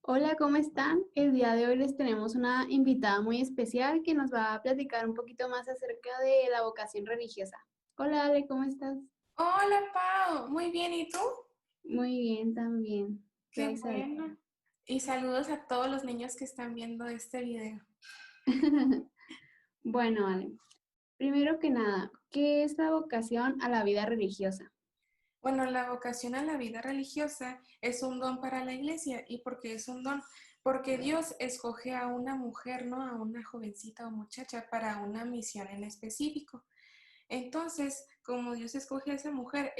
Hola, ¿cómo están? El día de hoy les tenemos una invitada muy especial que nos va a platicar un poquito más acerca de la vocación religiosa. Hola, Ale, ¿cómo estás? Hola, Pau. Muy bien, ¿y tú? Muy bien, también. Qué Gracias a Dios. bueno. Y saludos a todos los niños que están viendo este video. Bueno, Ale, primero que nada, ¿qué es la vocación a la vida religiosa? Bueno, la vocación a la vida religiosa es un don para la iglesia. ¿Y por qué es un don? Porque Dios escoge a una mujer, ¿no? A una jovencita o muchacha para una misión en específico. Entonces, como Dios escoge a esa mujer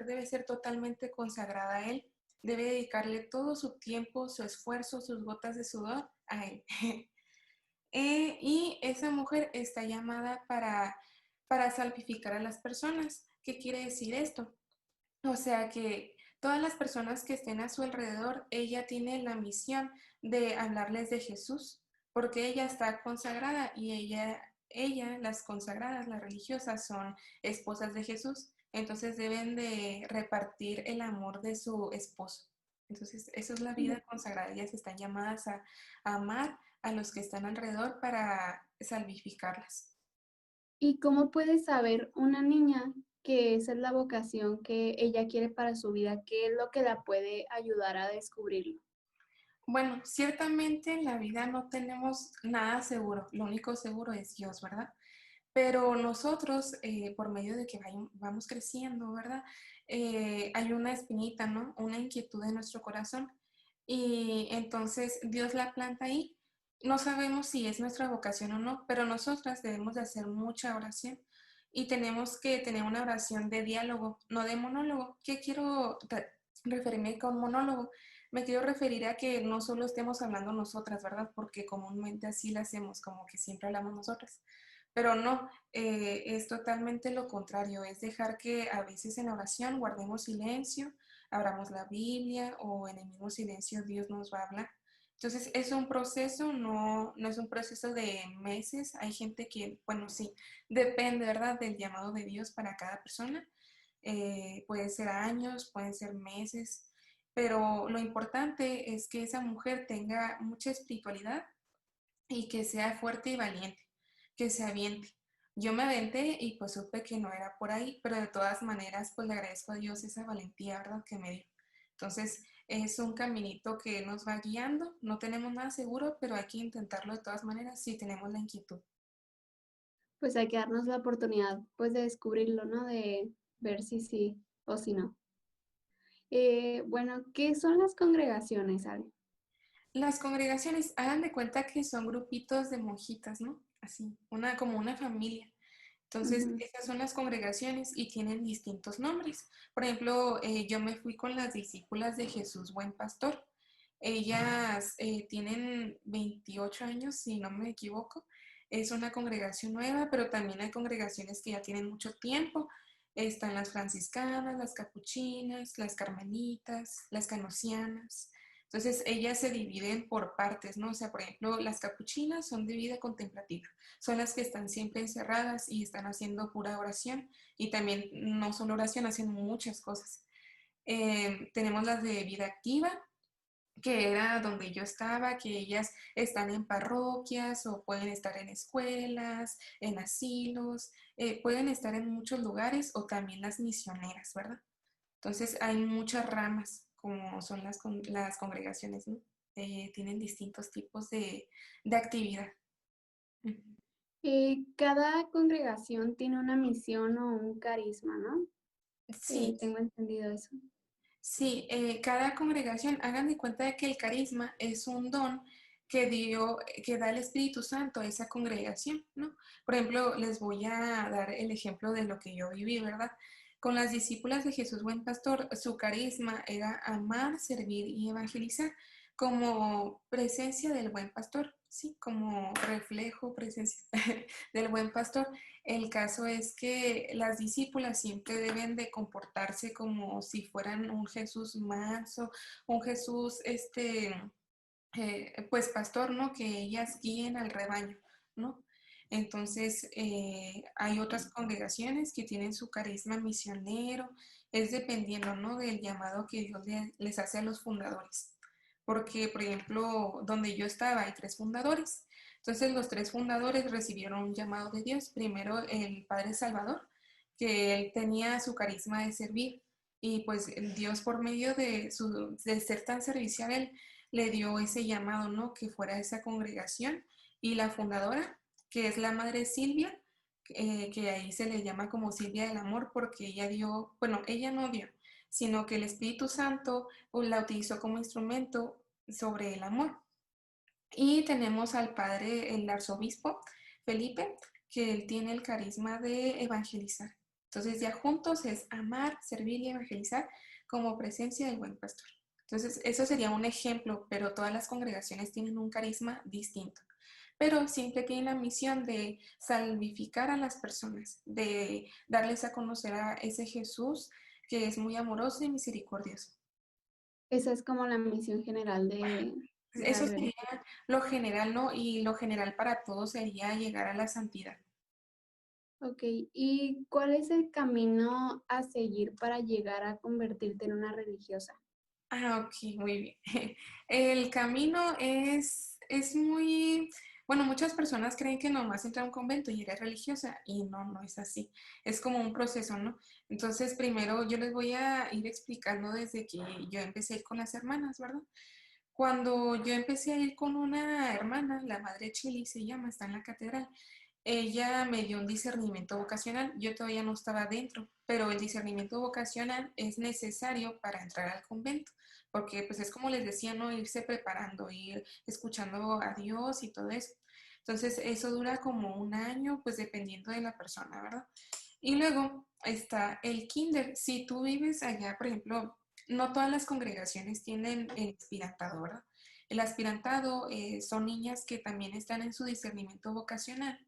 debe ser totalmente consagrada a Él. Debe dedicarle todo su tiempo, su esfuerzo, sus gotas de sudor a Él. Y esa mujer está llamada para salvificar a las personas. ¿Qué quiere decir esto? O sea que todas las personas que estén a su alrededor, ella tiene la misión de hablarles de Jesús, porque ella está consagrada y las consagradas, las religiosas, son esposas de Jesús. Entonces deben de repartir el amor de su esposo. Entonces, eso es la vida consagrada. Ellas están llamadas a amar a los que están alrededor para salvificarlas. ¿Y cómo puede saber una niña que esa es la vocación que ella quiere para su vida? ¿Qué es lo que la puede ayudar a descubrirlo? Bueno, ciertamente en la vida no tenemos nada seguro, lo único seguro es Dios, ¿verdad? Pero nosotros, por medio de que vamos creciendo, ¿verdad? Hay una espinita, ¿no? Una inquietud en nuestro corazón y entonces Dios la planta ahí. No sabemos si es nuestra vocación o no, pero nosotras debemos de hacer mucha oración y tenemos que tener una oración de diálogo, no de monólogo. ¿Qué quiero referirme con monólogo? Me quiero referir a que no solo estemos hablando nosotras, ¿verdad? Porque comúnmente así lo hacemos, como que siempre hablamos nosotras. Pero no, es totalmente lo contrario, es dejar que a veces en la oración guardemos silencio, abramos la Biblia o en el mismo silencio Dios nos va a hablar. Entonces es un proceso, no es un proceso de meses. Hay gente que, bueno, sí, depende, ¿verdad?, del llamado de Dios para cada persona. Puede ser años, pueden ser meses, pero lo importante es que esa mujer tenga mucha espiritualidad y que sea fuerte y valiente, que se aviente. Yo me aventé y pues supe que no era por ahí, pero de todas maneras pues le agradezco a Dios esa valentía, ¿verdad?, que me dio. Entonces es un caminito que nos va guiando, no tenemos nada seguro, pero hay que intentarlo de todas maneras si tenemos la inquietud. Pues hay que darnos la oportunidad, pues, de descubrirlo, ¿no? De ver si sí o si no. Bueno, ¿qué son las congregaciones, Ale? Las congregaciones, hagan de cuenta que son grupitos de monjitas, ¿no? Así, como una familia. Entonces, Ujú. esas son las congregaciones y tienen distintos nombres. Por ejemplo, yo me fui con las discípulas de Jesús Buen Pastor. Ellas tienen 28 años, si no me equivoco. Es una congregación nueva, pero también hay congregaciones que ya tienen mucho tiempo. Están las franciscanas, las capuchinas, las carmelitas, las canosianas. Entonces, ellas se dividen por partes, ¿no? O sea, por ejemplo, las capuchinas son de vida contemplativa, son las que están siempre encerradas y están haciendo pura oración y también no solo oración, hacen muchas cosas. Tenemos las de vida activa, que era donde yo estaba, que ellas están en parroquias o pueden estar en escuelas, en asilos, pueden estar en muchos lugares o también las misioneras, ¿verdad? Entonces hay muchas ramas, como son las congregaciones, ¿no? Tienen distintos tipos de actividad. Ujú. Cada congregación tiene una misión o un carisma, ¿no? Sí, Tengo entendido eso. sí, cada congregación, hagan de cuenta de que el carisma es un don que da el Espíritu Santo a esa congregación, ¿no? Por ejemplo, les voy a dar el ejemplo de lo que yo viví, ¿verdad? Con las discípulas de Jesús Buen Pastor, su carisma era amar, servir y evangelizar como presencia del buen pastor, sí, como reflejo, presencia del buen pastor. El caso es que las discípulas siempre deben de comportarse como si fueran un Jesús manso, un Jesús, pues pastor, ¿no? Que ellas guíen al rebaño, ¿no? Entonces, hay otras congregaciones que tienen su carisma misionero, es dependiendo, ¿no?, del llamado que Dios les hace a los fundadores. porque, por ejemplo, donde yo estaba hay 3 fundadores. Entonces los 3 fundadores recibieron un llamado de Dios. Primero el Padre Salvador, que él tenía su carisma de servir y pues Dios por medio de ser tan servicial, él le dio ese llamado, ¿no? Que fuera esa congregación. Y la fundadora, que es la Madre Silvia, que ahí se le llama como Silvia del Amor porque ella dio, bueno, ella no dio, sino que el Espíritu Santo la utilizó como instrumento sobre el amor. Y tenemos al padre, el arzobispo Felipe, que él tiene el carisma de evangelizar. Entonces ya juntos es amar, servir y evangelizar como presencia del buen pastor. Entonces eso sería un ejemplo, pero todas las congregaciones tienen un carisma distinto. Pero siempre tienen la misión de salvificar a las personas, de darles a conocer a ese Jesús que es muy amoroso y misericordioso. Esa es como la misión general de la Eso sería religión. lo general, ¿no? Y lo general para todos sería llegar a la santidad. Ok, ¿y cuál es el camino a seguir para llegar a convertirte en una religiosa? Ok, muy bien. El camino es muy, bueno, muchas personas creen que nomás entra a un convento y eres religiosa y no, no es así. Es como un proceso, ¿no? Entonces, primero yo les voy a ir explicando desde que yo empecé a ir con las hermanas, ¿verdad? Cuando yo empecé a ir con una hermana, la Madre Chili se llama, está en la catedral. Ella me dio un discernimiento vocacional. Yo todavía no estaba dentro, pero el discernimiento vocacional es necesario para entrar al convento, porque pues es como les decía, ¿no? Irse preparando, ir escuchando a Dios y todo eso. Entonces eso dura como un año, pues dependiendo de la persona, ¿verdad? Y luego está el kinder. Si tú vives allá, por ejemplo, no todas las congregaciones tienen el aspirantado, ¿verdad? El aspirantado son niñas que también están en su discernimiento vocacional,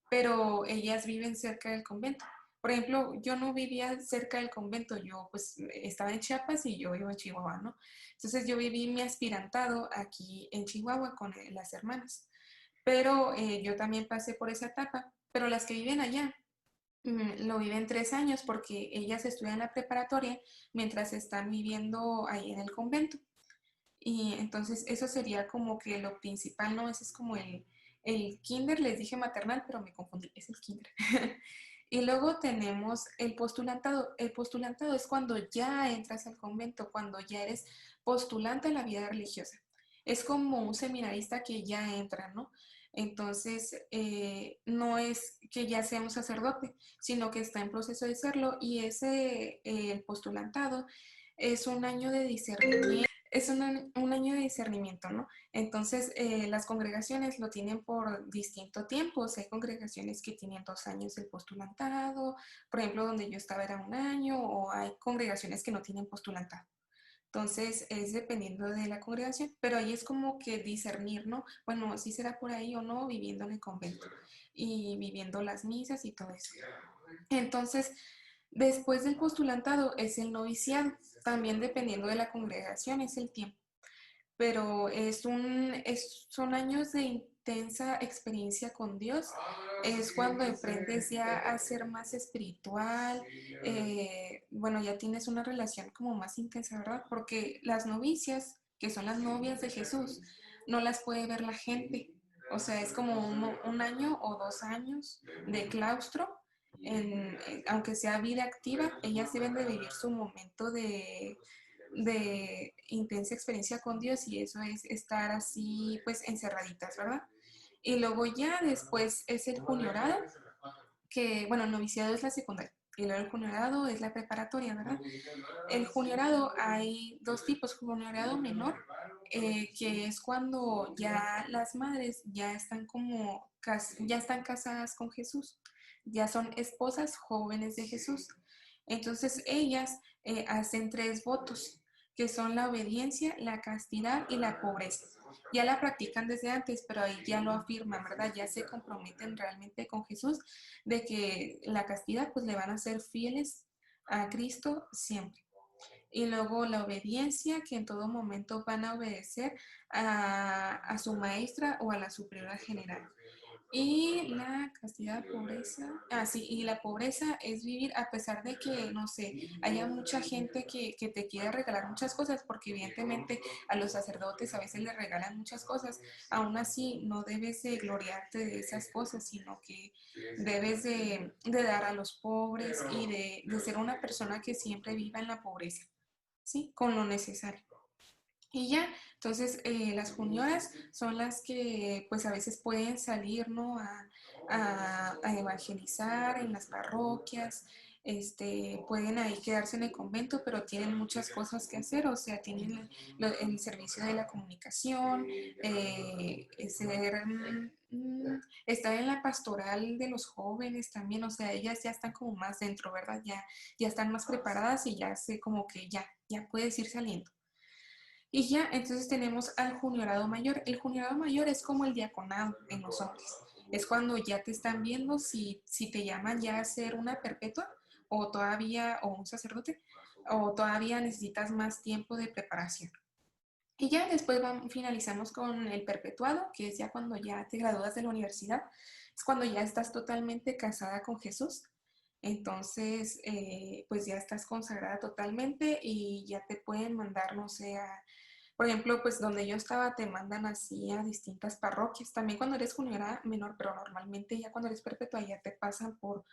pero ellas viven cerca del convento. Por ejemplo, yo no vivía cerca del convento, yo pues estaba en Chiapas y yo vivo en Chihuahua, ¿no? Entonces yo viví mi aspirantado aquí en Chihuahua con las hermanas, pero yo también pasé por esa etapa, pero las que viven allá lo viven 3 años porque ellas estudian la preparatoria mientras están viviendo ahí en el convento. Y entonces eso sería como que lo principal, ¿no? Ese es como el kinder, les dije maternal, pero me confundí, es el kinder. Y luego tenemos el postulantado. El postulantado es cuando ya entras al convento, cuando ya eres postulante en la vida religiosa. Es como un seminarista que ya entra, ¿no? Entonces, no es que ya sea un sacerdote, sino que está en proceso de serlo y el postulantado es un año de discernimiento. Es un año de discernimiento, ¿no? Entonces, las congregaciones lo tienen por distinto tiempo. O sea, hay congregaciones que tienen 2 años el postulantado, por ejemplo, donde yo estaba era un año, o hay congregaciones que no tienen postulantado. Entonces, es dependiendo de la congregación, pero ahí es como que discernir, ¿no? Bueno, si será por ahí o no, viviendo en el convento y viviendo las misas y todo eso. Entonces, después del postulantado es el noviciado, también dependiendo de la congregación, es el tiempo, pero son años de intensa experiencia con Dios, es cuando aprendes ya a ser más espiritual, bueno, ya tienes una relación como más intensa, ¿verdad? Porque las novicias, que son las novias de Jesús, no las puede ver la gente, o sea, es como un año o 2 años de claustro, aunque sea vida activa, ellas deben de vivir su momento de intensa experiencia con Dios y eso es estar así pues encerraditas, ¿verdad? Y luego ya después es el juniorado, que bueno, el noviciado es la secundaria y luego el juniorado es la preparatoria, ¿verdad? El juniorado hay dos tipos, juniorado menor, que es cuando ya las madres ya están como, ya están casadas con Jesús, ya son esposas jóvenes de Jesús. Entonces ellas hacen 3 votos, que son la obediencia, la castidad y la pobreza. Ya la practican desde antes, pero ahí ya lo afirman, ¿verdad? Ya se comprometen realmente con Jesús de que la castidad pues le van a ser fieles a Cristo siempre. Y luego la obediencia, que en todo momento van a obedecer a su maestra o a la superiora general. Y la castidad, pobreza, sí, y la pobreza es vivir a pesar de que, no sé, haya mucha gente que te quiere regalar muchas cosas, porque evidentemente a los sacerdotes a veces les regalan muchas cosas, aún así no debes de gloriarte de esas cosas, sino que debes de dar a los pobres y de ser una persona que siempre viva en la pobreza, ¿sí? Con lo necesario. Y ya, entonces las junioras son las que pues a veces pueden salir, ¿no? A evangelizar en las parroquias, pueden ahí quedarse en el convento, pero tienen muchas cosas que hacer, o sea, tienen el servicio de la comunicación, estar en la pastoral de los jóvenes también, o sea, ellas ya están como más dentro, ¿verdad? Ya están más preparadas y ya sé como que ya puedes ir saliendo. Y ya, entonces tenemos al juniorado mayor. El juniorado mayor es como el diaconado en los hombres. Es cuando ya te están viendo si te llaman ya a ser una perpetua o todavía, o un sacerdote, o todavía necesitas más tiempo de preparación. Y ya después finalizamos con el perpetuado, que es ya cuando ya te gradúas de la universidad. Es cuando ya estás totalmente casada con Jesús. Entonces, pues ya estás consagrada totalmente y ya te pueden mandar, no sé, por ejemplo, pues donde yo estaba te mandan así a distintas parroquias. También cuando eres juniora menor, pero normalmente ya cuando eres perpetua ya te pasan por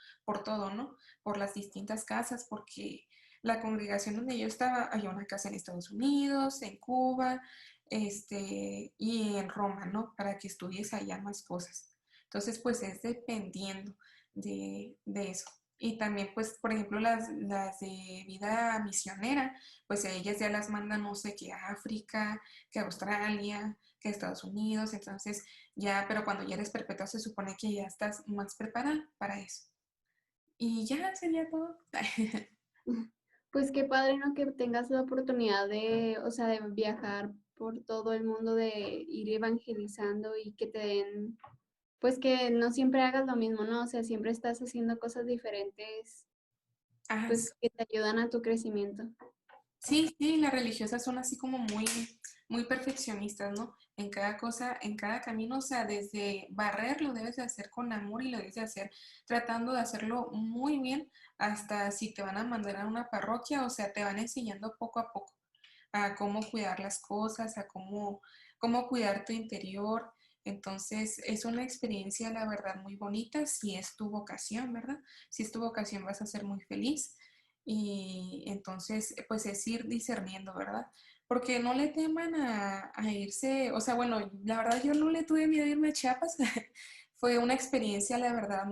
todo, ¿no? Por las distintas casas, porque la congregación donde yo estaba, había una casa en Estados Unidos, en Cuba, y en Roma, ¿no? Para que estudies allá más cosas. Entonces, pues es dependiendo de eso. Y también, pues, por ejemplo, las de vida misionera, pues a ellas ya las mandan, no sé, que a África, que a Australia, que a Estados Unidos, entonces ya, pero cuando ya eres perpetua se supone que ya estás más preparada para eso. Y ya sería todo. Pues qué padre, ¿no? Que tengas la oportunidad de, o sea, de viajar por todo el mundo, de ir evangelizando y que te den, pues que no siempre hagas lo mismo, ¿no? O sea, siempre estás haciendo cosas diferentes, Ah, pues que te ayudan a tu crecimiento. sí, sí, las religiosas son así como muy perfeccionistas, ¿no? En cada cosa, en cada camino, o sea, desde barrer lo debes de hacer con amor y lo debes de hacer tratando de hacerlo muy bien, hasta si te van a mandar a una parroquia, o sea, te van enseñando poco a poco a cómo cuidar las cosas, a cómo cuidar tu interior. Entonces, es una experiencia, la verdad, muy bonita, si es tu vocación, ¿verdad? Si es tu vocación, vas a ser muy feliz. Y entonces, pues es ir discerniendo, ¿verdad? Porque no le teman a irse, o sea, bueno, la verdad yo no le tuve miedo a irme a Chiapas. Fue una experiencia, la verdad,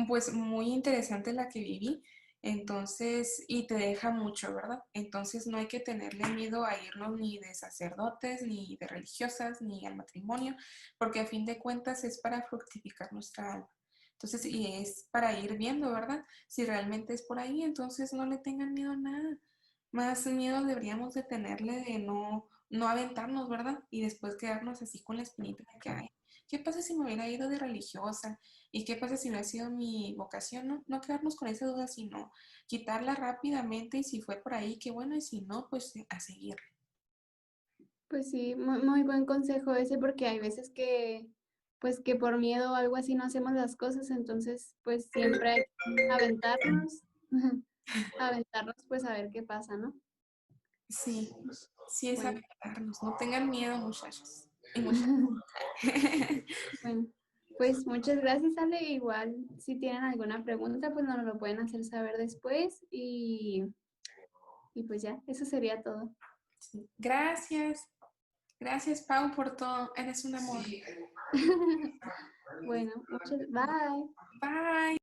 pues muy interesante la que viví. Entonces, y te deja mucho, ¿verdad? Entonces no hay que tenerle miedo a irnos ni de sacerdotes, ni de religiosas, ni al matrimonio, porque a fin de cuentas es para fructificar nuestra alma. Entonces, y es para ir viendo, ¿verdad? Si realmente es por ahí, entonces no le tengan miedo a nada. Más miedo deberíamos de tenerle de no aventarnos, ¿verdad? Y después quedarnos así con la espinita de que, ay, ¿qué pasa si me hubiera ido de religiosa? ¿Y qué pasa si hubiera sido mi vocación? No quedarnos con esa duda, sino quitarla rápidamente y si fue por ahí, qué bueno, y si no, pues a seguir. Pues sí, muy, muy buen consejo ese porque hay veces que, pues que por miedo o algo así no hacemos las cosas, entonces pues siempre hay que aventarnos, aventarnos pues a ver qué pasa, ¿no? Sí, sí es Bueno, aventarnos. No tengan miedo, muchachos. Y muchachas. bueno, pues muchas gracias, Ale. Igual si tienen alguna pregunta, pues nos lo pueden hacer saber después y pues ya, eso sería todo. Sí. Gracias. Gracias, Pau, por todo. Eres un amor. Bueno, muchas, bye. Bye.